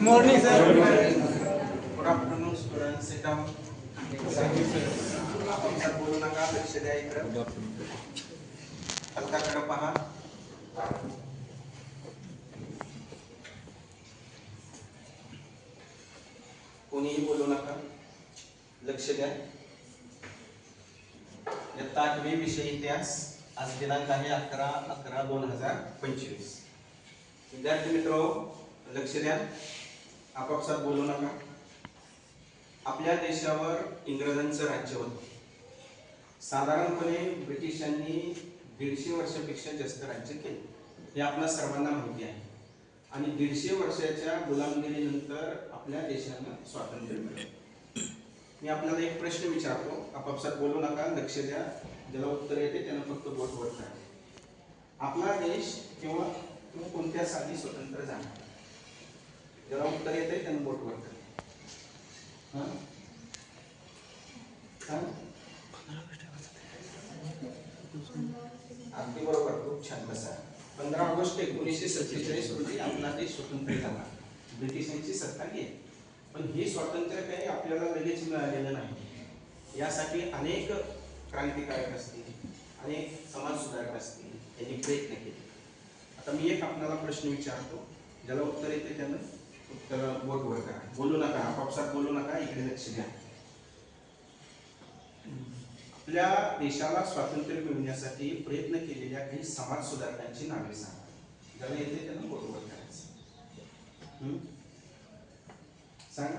Morning, sir. Good afternoon, students. Sit down. आपण बोलू नका, लक्ष द्या इकडं. हलकाकडे पहा. कोणीही बोलू नका, लक्ष द्या. इयत्ता 8वी विषय इतिहास. आज दिनांक आहे 11/11/2025. विद्यार्थी मित्रो, लक्ष द्या, आपापसात बोलू नका. आपल्या देशावर इंग्रजांचं राज्य होतं. साधारणपणे ब्रिटिशांनी 150 वर्षापेक्षा जास्त राज्य केले, हे आपल्या सर्वांना माहिती आहे. आणि 150 वर्षाच्या गुलामगिरीनंतर आपल्या देशानं स्वातंत्र्य मिळवलं. मी आपल्याला एक प्रश्न विचारतो, आपापसात बोलू नका, लक्ष द्या. ज्याला उत्तर येते त्यानं फक्त बोट वर करा. आपला देश केव्हा कोणत्या साली स्वतंत्र झाला? ज्याला उत्तर येते त्यानं बोट वर करा. अगदी बरोबर, खूप छान. कसा 15 ऑगस्ट 1947 रोजी आपला देश स्वतंत्र झाला. ब्रिटिशांची सत्ता गेली, पण हे स्वातंत्र्य काही आपल्याला लगेच मिळालेलं नाही. यासाठी अनेक क्रांतिकारक असतील, अनेक समाजसुधारक असतील, त्यांनी प्रयत्न केले. आता मी एक आपल्याला प्रश्न विचारतो, ज्याला उत्तर येते त्यानं उत्तर बोट वर करा. बोलू नका, आपापसात बोलू नका, इकडे लक्ष द्या. आपल्या देशाला स्वातंत्र्य मिळवण्यासाठी प्रयत्न केलेल्या काही समाज सुधारकांची नावे सांगा. ज्याला येते त्यांना बोट वर करायचं. सांग.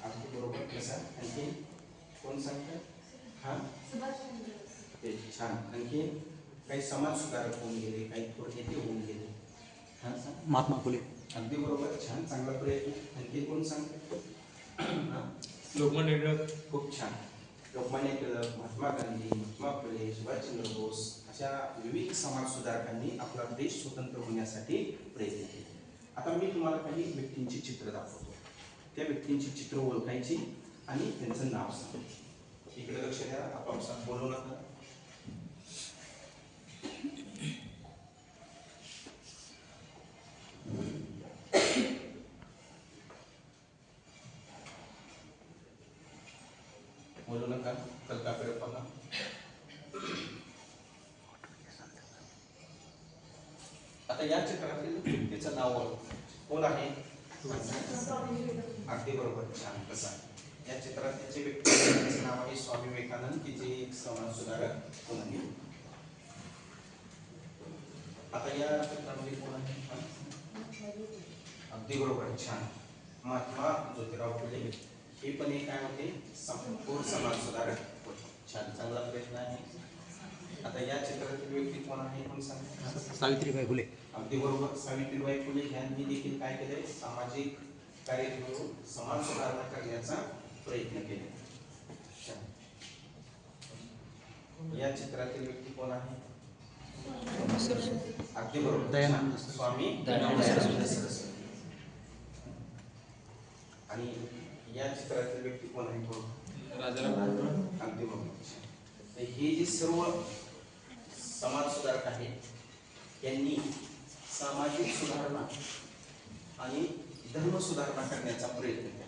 अगदी बरोबर. कसा? आणखी कोण सांगताय? हा, छान. आणखी काही समाज सुधारक होऊन गेले, काही थोर नेते होऊन गेले. हा, सांग. महात्मा फुले. अगदी बरोबर, छान, चांगला प्रयत्न. आणखी कोण सांगते? लोकमान्य टिळक. खूप छान. लोकमान्य टिळक, महात्मा गांधी, महात्मा फुले, सुभाषचंद्र बोस अशा विविध समाज सुधारकांनी आपला देश स्वतंत्र होण्यासाठी प्रयत्न केले. आता मी तुम्हाला काही व्यक्तींची चित्र दाखवतो. त्या व्यक्तींची चित्र ओळखायची आणि त्यांचं नाव सांगायचं. इकडे लक्ष द्या, आपापसात बोलू नका. बोलू नका, कलकाकडे पहा. आता या चित्रातील व्यक्तीचं नाव कोण आहे? अगदी बरोबर, छान. कसा? या चित्रात त्याचे व्यक्तीचं नाव आहे स्वामी विवेकानंद, की जे एक समाज सुधारक कोण आहे. आता या चित्रामध्ये कोण आहे? अगदी बरोबर, छान. महात्मा ज्योतिराव फुले, हे पण एक काय होते? संपूर्ण समाज सुधारक होते. छान, चांगला प्रयत्न आहे. आता या चित्रातील व्यक्ती कोण आहे? कोण सांगा? सावित्रीबाई फुले. अगदी बरोबर, सावित्रीबाई फुले यांनी देखील काय केले? सामाजिक कार्य करून समाज सुधारणा करण्याचा प्रयत्न केला. या चित्रातील व्यक्ती कोण आहे? अगदी बरोबर, दयानंद स्वामी दयानंद सरस्वती. आणि या चित्रातील व्यक्ती कोण आहे? कोण? अगदी बरोबर. हे जे सर्व समाज सुधारक आहेत यांनी सामाजिक सुधारणा आणि धर्म सुधारणा करण्याचा प्रयत्न केला.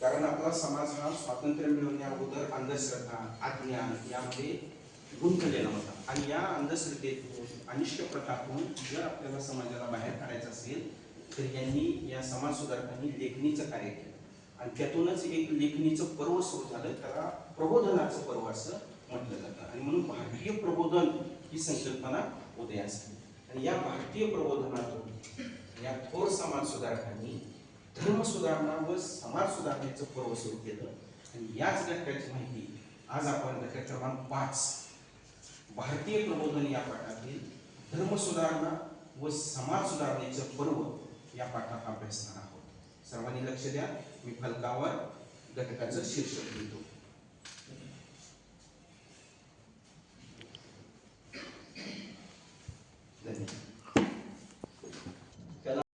कारण आपला समाज हा स्वातंत्र्य मिळवण्या अगोदर अंधश्रद्धा, अज्ञान यामध्ये गुंतलेला होता. आणि या अंधश्रद्धेतून, अनिष्ट प्रथातून जर आपल्याला समाजाला बाहेर काढायचं असेल तर यांनी, या समाज सुधारकांनी लेखणीचं कार्य केलं. आणि त्यातूनच एक लेखणीचं पर्व सुरू झालं, त्याला प्रबोधनाचं पर्व असं म्हटलं जातं. आणि म्हणून भारतीय प्रबोधन ही संकल्पना उदयास आली. आणि या भारतीय प्रबोधनातून या थोर समाज सुधारकांनी धर्म सुधारणा व समाज सुधारण्याचं पर्व सुरू केलं. आणि याच घटकाची माहिती आज आपण घटक क्रमांक 5 भारतीय प्रबोधन या पाठातील धर्म सुधारणा व समाज सुधारण्याचं पर्व या पाठात अभ्यासणार आहोत. सर्वांनी लक्ष द्या. मी फलकावर घटकाचं शीर्षक लिहितो.